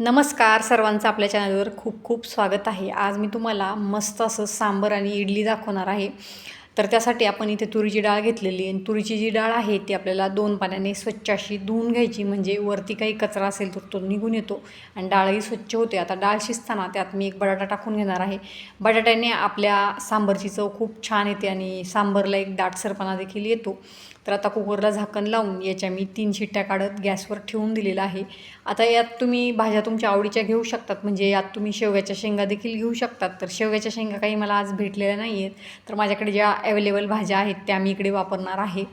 नमस्कार सर्वांचं आपल्या चॅनलवर खूप खूप स्वागत आहे. आज मी तुम्हाला मस्त असं सांबर आणि इडली दाखवणार आहे. तर त्यासाठी आपण इथे तुरीची डाळ घेतलेली आणि तुरीची जी डाळ आहे ती आपल्याला 2 पाण्याने स्वच्छ अशी धुवून घ्यायची, म्हणजे वरती काही कचरा असेल तर तो निघून येतो आणि डाळही स्वच्छ होते. आता डाळ शिजताना त्यात मी एक बटाटा टाकून घेणार आहे. बटाट्याने आपल्या सांबरची चव खूप छान येते आणि सांबरला एक दाटसरपणा देखील येतो. तर आता कुकरला झाकण लावून याच्या मी 3 शिट्ट्या काढत गॅसवर ठेवून दिलेला आहे. आता यात तुम्ही भाज्या तुमच्या आवडीच्या घेऊ शकतात, म्हणजे यात तुम्ही शेवग्याच्या शेंगा देखील घेऊ शकतात. तर शेवग्याच्या शेंगा काही मला आज भेटलेल्या नाही आहेत, तर माझ्याकडे ज्या अवेलेबल भाज्या आहेत त्या मी इकडे वापरणार आहे.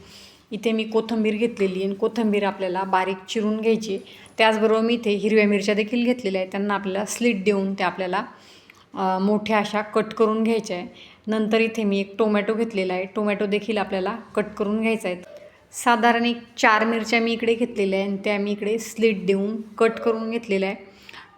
इथे मी कोथिंबीर घेतलेली आणि कोथिंबीर आपल्याला बारीक चिरून घ्यायची. त्याचबरोबर मी इथे हिरव्या मिरच्या देखील घेतलेल्या आहेत, त्यांना आपल्याला स्लिट देऊन त्या आपल्याला मोठ्या अशा कट करून घ्यायच्या आहे. नंतर इथे मी एक टोमॅटो घेतलेला आहे, टोमॅटो देखील आपल्याला कट करून घ्यायचा आहे. साधारण एक 4 मिरच्या मी इकडे घेतलेल्या आहे आणि त्या मी इकडे स्लिट देऊन कट करून घेतलेल्या आहे.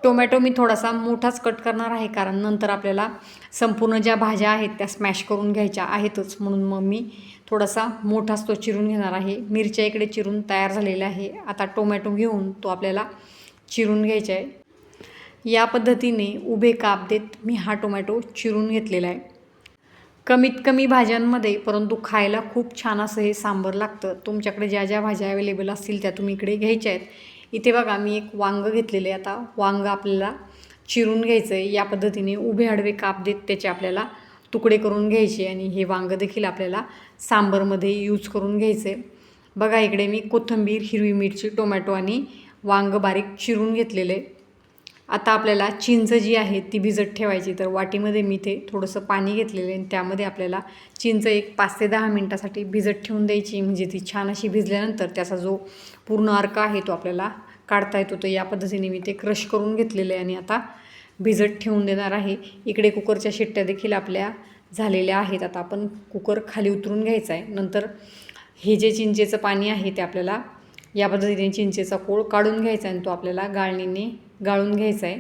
टोमॅटो मी थोडासा मोठाच कट करणार आहे, कारण नंतर आपल्याला संपूर्ण ज्या भाज्या आहेत त्या स्मॅश करून घ्यायच्या आहेतच, म्हणून मग मी थोडासा मोठाच तो चिरून घेणार आहे. मिरच्या इकडे चिरून तयार झालेल्या आहे. आता टोमॅटो घेऊन तो आपल्याला चिरून घ्यायचा आहे. या पद्धतीने उभे काप देत मी हा टोमॅटो चिरून घेतलेला आहे. कमीत कमी भाज्यांमध्ये परंतु खायला खूप छान असं हे सांबर लागतं. तुमच्याकडे ज्या ज्या भाज्या अवेलेबल असतील त्या तुम्ही इकडे घ्यायच्या आहेत. इथे बघा मी एक वांगं घेतलेलं आहे. आता वांगं आपल्याला चिरून घ्यायचं आहे. या पद्धतीने उभे आडवे काप देत त्याचे आपल्याला तुकडे करून घ्यायचे आणि हे वांगं देखील आपल्याला सांबरमध्ये यूज करून घ्यायचं आहे. बघा इकडे मी कोथिंबीर, हिरवी मिरची, टोमॅटो आणि वांगं बारीक चिरून घेतलेलं आहे. आता आपल्याला चिंच जी आहे ती भिजत ठेवायची. तर वाटीमध्ये मी ते थोडंसं पाणी घेतलेलं आहे आणि त्यामध्ये आपल्याला चिंच एक 5 ते 10 मिनटासाठी भिजत ठेवून द्यायची, म्हणजे ती छान अशी भिजल्यानंतर त्याचा जो पूर्ण अर्क आहे तो आपल्याला काढता येतो. तर या पद्धतीने मी ते क्रश करून घेतलेलं आहे आणि आता भिजत ठेवून देणार आहे. इकडे कुकरच्या शिट्ट्या देखील आपल्या झालेल्या आहेत. आता आपण कुकर खाली उतरून घ्यायचा आहे. नंतर हे जे चिंचेचं पाणी आहे ते आपल्याला या पद्धतीने चिंचेचा कोळ काढून घ्यायचा आणि तो आपल्याला गाळणीने गाळून घ्यायचा आहे.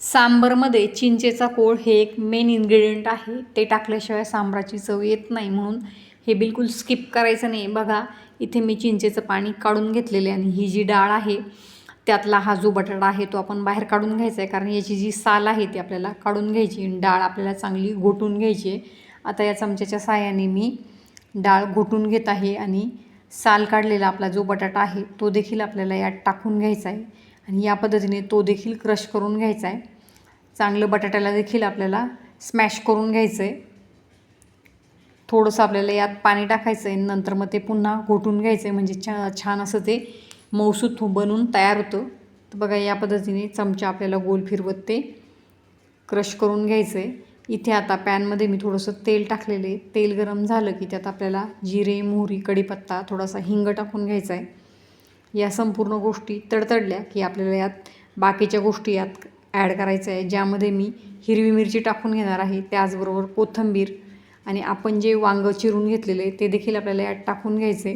सांबरमध्ये चिंचेचा कोळ हे एक मेन इन्ग्रेडियंट आहे. ते टाकल्याशिवाय सांबराची चव येत नाही, म्हणून हे बिलकुल स्किप करायचं नाही. बघा इथे मी चिंचेचं पाणी काढून घेतलेले आणि ही जी डाळ आहे त्यातला हा जो बटाटा आहे तो आपण बाहेर काढून घ्यायचा आहे, कारण याची जी साल आहे ती आपल्याला काढून घ्यायची आणि डाळ आपल्याला चांगली घोटून घ्यायची आहे. आता या चमच्याच्या साहाय्याने मी डाळ घोटून घेत आहे आणि साल काढलेला आपला जो बटाटा आहे तो देखील आपल्याला यात टाकून घ्यायचा आहे आणि या पद्धतीने तो देखील क्रश करून घ्यायचा आहे. चांगलं बटाट्याला देखील आपल्याला स्मॅश करून घ्यायचं आहे. थोडंसं आपल्याला यात पाणी टाकायचं आहे, नंतर मग ते पुन्हा घोटून घ्यायचं आहे, म्हणजे छान असं ते मऊसूत बनून तयार होतं. तर बघा या पद्धतीने चमचा आपल्याला गोल फिरवत ते क्रश करून घ्यायचं आहे. इथे आता पॅनमध्ये मी थोडंसं तेल टाकलेले. तेल गरम झालं की त्यात आपल्याला जिरे, मोहरी, कढीपत्ता, थोडासा हिंग टाकून घ्यायचा आहे. या संपूर्ण गोष्टी तडतडल्या की आपल्याला यात बाकीच्या गोष्टी यात ॲड करायच्या आहे, ज्यामध्ये मी हिरवी मिरची टाकून घेणार आहे, त्याचबरोबर कोथिंबीर आणि आपण जे वांगं चिरून घेतलेले ते देखील आपल्याला यात टाकून घ्यायचे.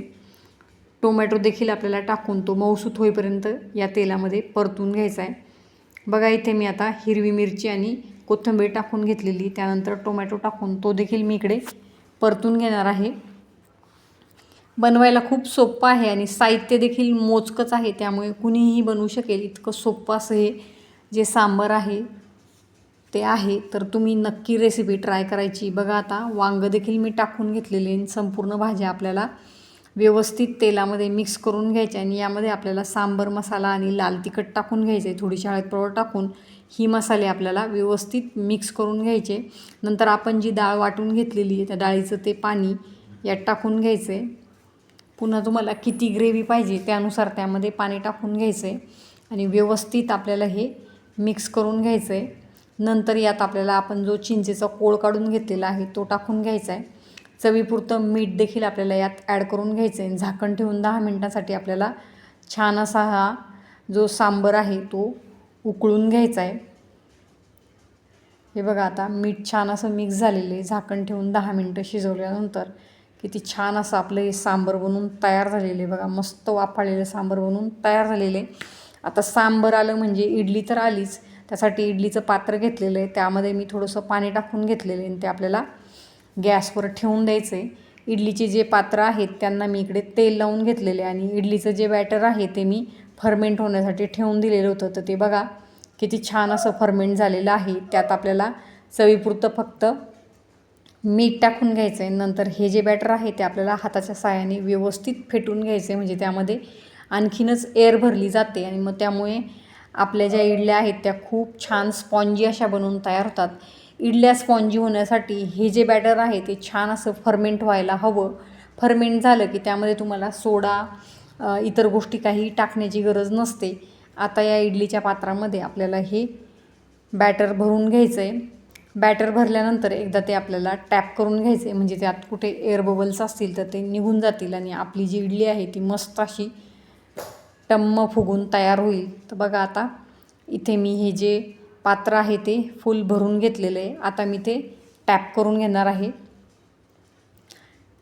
टोमॅटो देखील आपल्याला टाकून तो मऊसूत होईपर्यंत या तेलामध्ये परतून घ्यायचा आहे. बघा इथे मी आता हिरवी मिरची आणि कोथिंबीर टाकून घेतलेली, त्यानंतर टोमॅटो टाकून तो देखील मी इकडे परतून घेणार आहे. बनवायला खूप सोपं आहे आणि साहित्य देखील मोजकंच आहे, त्यामुळे कुणीही बनवू शकेल इतकं सोपं असं हे जे सांबर आहे ते आहे. तर तुम्ही नक्की रेसिपी ट्राय करायची. बघा आता वांगं देखील मी टाकून घेतलेले आणि संपूर्ण भाज्या आपल्याला व्यवस्थित तेलामध्ये मिक्स करून घ्यायचे आणि यामध्ये आपल्याला सांबर मसाला आणि लाल तिखट टाकून घ्यायचे, थोडीशी हळद पावडर टाकून ही मसाले आपल्याला व्यवस्थित मिक्स करून घ्यायचे. नंतर आपण जी डाळ वाटून घेतलेली आहे त्या डाळीचं ते पाणी यात टाकून घ्यायचं आहे. पुन्हा तुम्हाला किती ग्रेव्ही पाहिजे त्यानुसार त्यामध्ये पाणी टाकून घ्यायचं आहे आणि व्यवस्थित आपल्याला हे मिक्स करून घ्यायचं आहे. नंतर यात आपल्याला आपण जो चिंचेचा कोळ काढून घेतलेला आहे तो टाकून घ्यायचा आहे. चवीपुरतं मीठ देखील आपल्याला यात ॲड करून घ्यायचं आहे. झाकण ठेवून 10 मिनटासाठी आपल्याला छान असा हा जो सांबर आहे तो उकळून घ्यायचा आहे. हे बघा आता मीठ छान असं मिक्स झालेलं आहे. झाकण ठेवून 10 मिनटं शिजवल्यानंतर किती छान असं आपलं हे सांबर बनवून तयार झालेले. बघा मस्त वाफाळलेलं सांबर बनवून तयार झालेले. आता सांबर आलं म्हणजे इडली तर आलीच. त्यासाठी इडलीचं पात्र घेतलेलं आहे, त्यामध्ये मी थोडंसं पाणी टाकून घेतलेलं आहे आणि ते आपल्याला गॅसवर ठेवून द्यायचं आहे. इडलीचे जे पात्र आहेत त्यांना मी इकडे तेल लावून घेतलेले आणि इडलीचं जे बॅटर आहे ते मी फर्मेंट होण्यासाठी ठेवून दिलेलं होतं. तर ते बघा किती छान असं फर्मेंट झालेलं आहे. त्यात आपल्याला चवीपुरतं फक्त मीठ टाकून घ्यायचं आहे. नंतर हे जे बॅटर आहे ते आपल्याला हाताच्या साहाय्याने व्यवस्थित फेटून घ्यायचं आहे, म्हणजे त्यामध्ये आणखीनच एअर भरली जाते आणि मग त्यामुळे आपल्या ज्या इडल्या आहेत त्या खूप छान स्पॉन्जी अशा बनवून तयार होतात. इडल्या स्पॉन्जी होण्यासाठी हे जे बॅटर आहे ते छान असं फर्मेंट व्हायला हवं. फर्मेंट झालं की त्यामध्ये तुम्हाला सोडा इतर गोष्टी काही टाकण्याची गरज नसते. आता या इडलीच्या पात्रामध्ये आपल्याला हे बॅटर भरून घ्यायचं आहे. बॅटर भरल्यानंतर एकदा ते आपल्याला टॅप करून घ्यायचे, म्हणजे त्यात कुठे एअर बबल्स असतील तर ते निघून जातील आणि आपली जी इडली आहे ती मस्त अशी टम्म फुगून तयार होईल. तर बघा आता इथे मी हे जे पात्र आहे ते फुल भरून घेतलेलं आहे. आता मी ते टॅप करून घेणार आहे.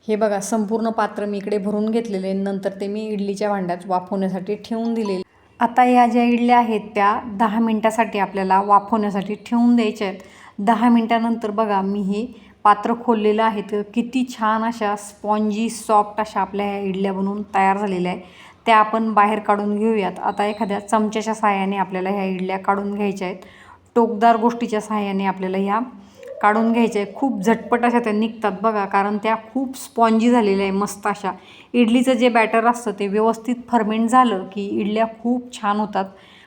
हे बघा संपूर्ण पात्र मी इकडे भरून घेतलेले आहे. नंतर ते मी इडलीच्या भांड्यात वाफवण्यासाठी ठेवून दिलेले. आता या ज्या इडल्या आहेत त्या 10 मिनटासाठी आपल्याला वाफवण्यासाठी ठेवून द्यायच्या आहेत. 10 मिनटानंतर बघा मी हे पात्र खोललेलं आहे तर किती छान अशा स्पॉन्जी सॉफ्ट अशा आपल्या ह्या इडल्या बनवून तयार झालेल्या आहे. त्या आपण बाहेर काढून घेऊयात. आता एखाद्या चमच्याच्या साहाय्याने आपल्याला ह्या इडल्या काढून घ्यायच्या आहेत. टोकदार गोष्टीच्या साहाय्याने आपल्याला ह्या काढून घ्यायच्या आहे. खूप झटपट अशा त्या निघतात बघा, कारण त्या खूप स्पॉन्जी झालेल्या आहे मस्त अशा. इडलीचं जे बॅटर असतं ते व्यवस्थित फर्मेंट झालं की इडल्या खूप छान होतात.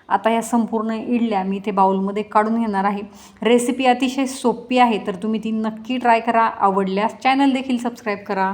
आता या संपूर्ण इडल्या मी इथे बाउलमध्ये काढून घेणार आहे. रेसिपी अतिशय सोपी आहे, तर तुम्ही ती नक्की ट्राय करा. आवडल्यास चॅनल देखील सबस्क्राईब करा.